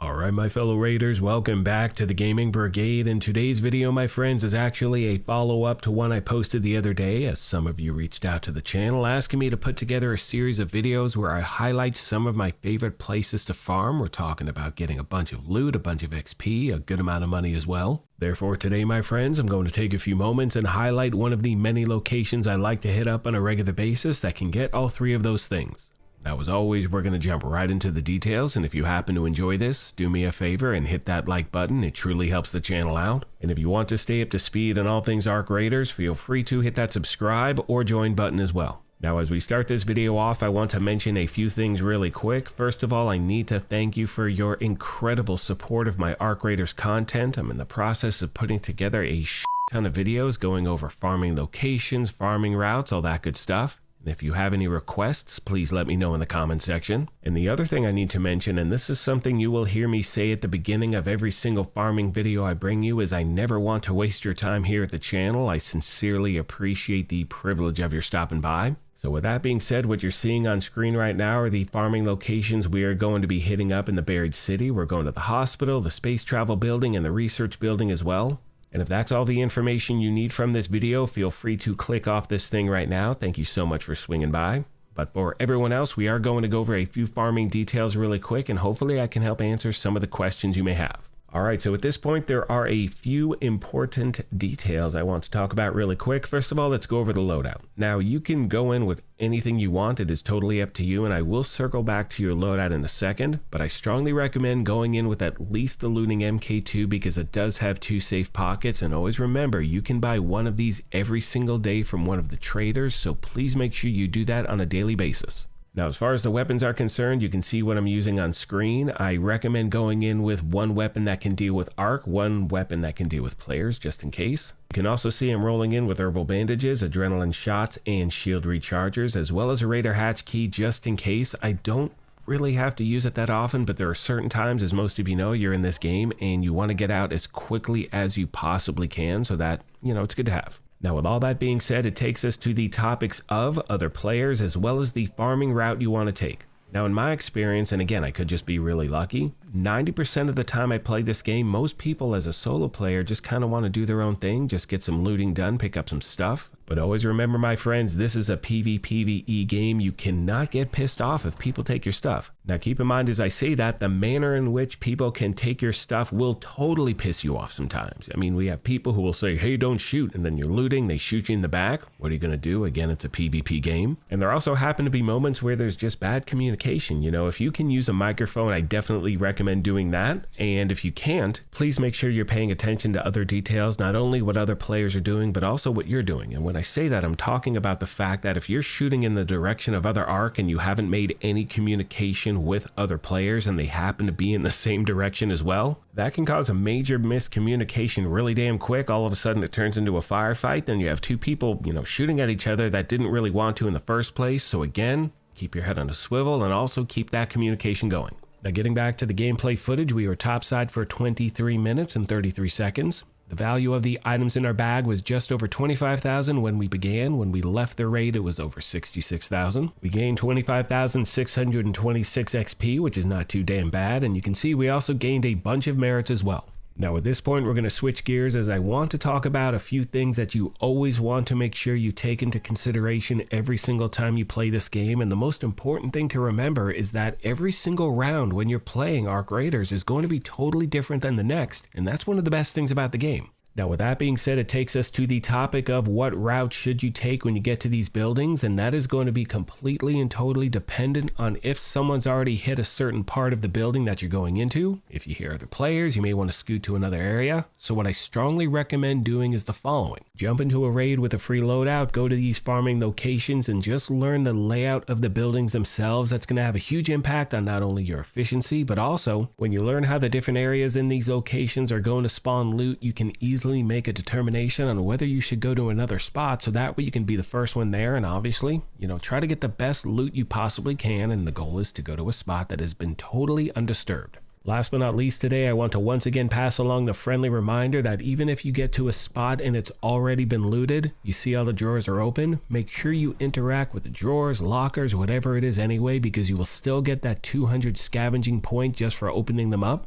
Alright my fellow raiders, welcome back to the Gaming Brigade, and today's video, my friends, is actually a follow-up to one I posted the other day, as some of you reached out to the channel asking me to put together a series of videos where I highlight some of my favorite places to farm. We're talking about getting a bunch of loot, a bunch of XP, a good amount of money as well. Therefore today, my friends, I'm going to take a few moments and highlight one of the many locations I like to hit up on a regular basis that can get all three of those things. Now, as always, we're going to jump right into the details, and if you happen to enjoy this, do me a favor and hit that like button. It truly helps the channel out. And if you want to stay up to speed on all things Ark Raiders, feel free to hit that subscribe or join button as well. Now, as we start this video off, I want to mention a few things really quick. First of all, I need to thank you for your incredible support of my Ark Raiders content. I'm in the process of putting together a ton of videos going over farming locations, farming routes, all that good stuff. And if you have any requests, please let me know in the comment section. And the other thing I need to mention, and this is something you will hear me say at the beginning of every single farming video I bring you, is I never want to waste your time here at the channel. I sincerely appreciate the privilege of your stopping by. So with that being said, what you're seeing on screen right now are the farming locations we are going to be hitting up in the Buried City. We're going to the hospital, the space travel building, and the research building as well. And if that's all the information you need from this video, feel free to click off this thing right now. Thank you so much for swinging by. But for everyone else, we are going to go over a few farming details really quick, and hopefully I can help answer some of the questions you may have. Alright, so at this point, there are a few important details I want to talk about really quick. First of all, let's go over the loadout. Now, you can go in with anything you want. It is totally up to you, and I will circle back to your loadout in a second, but I strongly recommend going in with at least the looting MK2 because it does have 2 safe pockets, and always remember, you can buy one of these every single day from one of the traders, so please make sure you do that on a daily basis. Now, as far as the weapons are concerned, you can see what I'm using on screen. I recommend going in with one weapon that can deal with Ark, one weapon that can deal with players, just in case. You can also see I'm rolling in with herbal bandages, adrenaline shots, and shield rechargers, as well as a Raider hatch key, just in case. I don't really have to use it that often, but there are certain times, as most of you know, you're in this game and you want to get out as quickly as you possibly can, so that, it's good to have. Now, with all that being said, it takes us to the topics of other players as well as the farming route you want to take. Now, in my experience, and again, I could just be really lucky, 90% of the time I play this game, most people as a solo player just kind of want to do their own thing, just get some looting done, pick up some stuff. But always remember, my friends, this is a PvPVE game. You cannot get pissed off if people take your stuff. Now, keep in mind as I say that, the manner in which people can take your stuff will totally piss you off sometimes. I mean, we have people who will say, hey, don't shoot, and then you're looting, they shoot you in the back. What are you going to do? Again, it's a PvP game. And there also happen to be moments where there's just bad communication. If you can use a microphone, I definitely recommend doing that. And if you can't, please make sure you're paying attention to other details, not only what other players are doing, but also what you're doing. And when I say that, I'm talking about the fact that if you're shooting in the direction of other Ark and you haven't made any communication with other players and they happen to be in the same direction as well, that can cause a major miscommunication really damn quick. All of a sudden it turns into a firefight. Then you have two people, shooting at each other that didn't really want to in the first place. So again, keep your head on a swivel and also keep that communication going. Now, getting back to the gameplay footage, we were topside for 23 minutes and 33 seconds. The value of the items in our bag was just over 25,000 when we began. When we left the raid, it was over 66,000. We gained 25,626 XP, which is not too damn bad. And you can see we also gained a bunch of merits as well. Now, at this point, we're going to switch gears as I want to talk about a few things that you always want to make sure you take into consideration every single time you play this game. And the most important thing to remember is that every single round when you're playing Ark Raiders is going to be totally different than the next. And that's one of the best things about the game. Now, with that being said, it takes us to the topic of what route should you take when you get to these buildings, and that is going to be completely and totally dependent on if someone's already hit a certain part of the building that you're going into. If you hear other players, you may want to scoot to another area. So what I strongly recommend doing is the following. Jump into a raid with a free loadout, go to these farming locations, and just learn the layout of the buildings themselves. That's going to have a huge impact on not only your efficiency, but also when you learn how the different areas in these locations are going to spawn loot, you can easily make a determination on whether you should go to another spot, so that way you can be the first one there and obviously, try to get the best loot you possibly can, and the goal is to go to a spot that has been totally undisturbed. Last but not least today, I want to once again pass along the friendly reminder that even if you get to a spot and it's already been looted, you see all the drawers are open, make sure you interact with the drawers, lockers, whatever it is anyway, because you will still get that 200 scavenging point just for opening them up.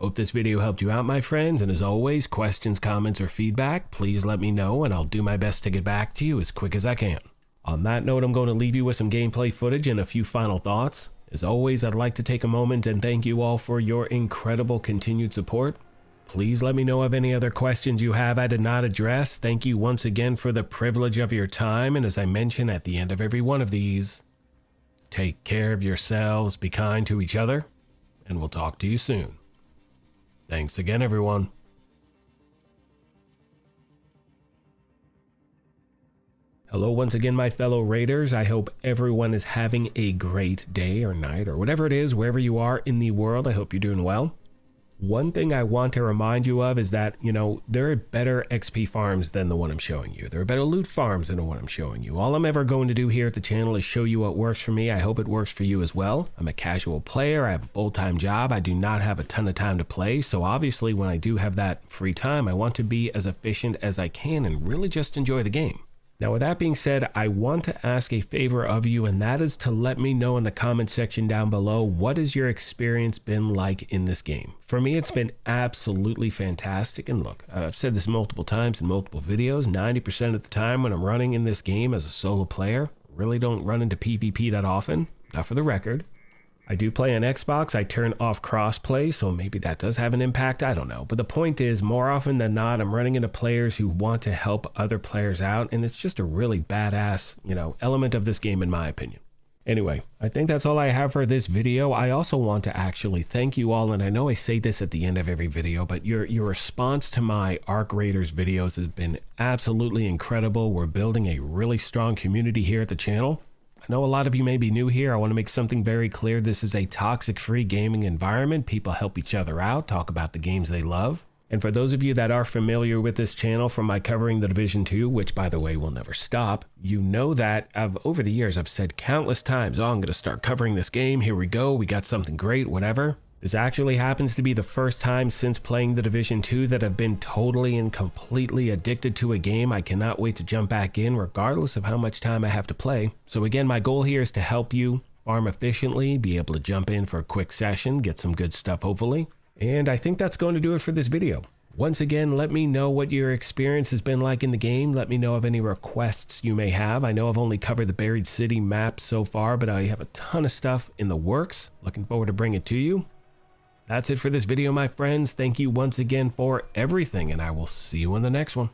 Hope this video helped you out, my friends, and as always, questions, comments, or feedback, please let me know and I'll do my best to get back to you as quick as I can. On that note, I'm going to leave you with some gameplay footage and a few final thoughts. As always, I'd like to take a moment and thank you all for your incredible continued support. Please let me know of any other questions you have I did not address. Thank you once again for the privilege of your time, and as I mention at the end of every one of these, take care of yourselves, be kind to each other, and we'll talk to you soon. Thanks again, everyone. Hello once again, my fellow raiders. I hope everyone is having a great day or night or whatever it is, wherever you are in the world. I hope you're doing well. One thing I want to remind you of is that, there are better XP farms than the one I'm showing you. There are better loot farms than the one I'm showing you. All I'm ever going to do here at the channel is show you what works for me. I hope it works for you as well. I'm a casual player. I have a full-time job. I do not have a ton of time to play. So obviously when I do have that free time, I want to be as efficient as I can and really just enjoy the game. Now, with that being said, I want to ask a favor of you, and that is to let me know in the comment section down below, what has your experience been like in this game? For me, it's been absolutely fantastic. And look, I've said this multiple times in multiple videos, 90% of the time when I'm running in this game as a solo player, I really don't run into PvP that often. Now, for the record, I do play on Xbox. I turn off crossplay, so maybe that does have an impact. I don't know. But the point is, more often than not, I'm running into players who want to help other players out, and it's just a really badass, element of this game in my opinion. Anyway, I think that's all I have for this video. I also want to actually thank you all, and I know I say this at the end of every video, but your response to my Arc Raiders videos has been absolutely incredible. We're building a really strong community here at the channel. I know a lot of you may be new here. I want to make something very clear. This is a toxic-free gaming environment. People help each other out, talk about the games they love. And for those of you that are familiar with this channel from my covering The Division 2, which by the way will never stop, you know that over the years I've said countless times, I'm going to start covering this game. Here we go. We got something great, whatever. This actually happens to be the first time since playing The Division 2 that I've been totally and completely addicted to a game. I cannot wait to jump back in regardless of how much time I have to play. So again, my goal here is to help you farm efficiently, be able to jump in for a quick session, get some good stuff hopefully. And I think that's going to do it for this video. Once again, let me know what your experience has been like in the game. Let me know of any requests you may have. I know I've only covered the Buried City map so far, but I have a ton of stuff in the works. Looking forward to bring it to you. That's it for this video, my friends. Thank you once again for everything, and I will see you in the next one.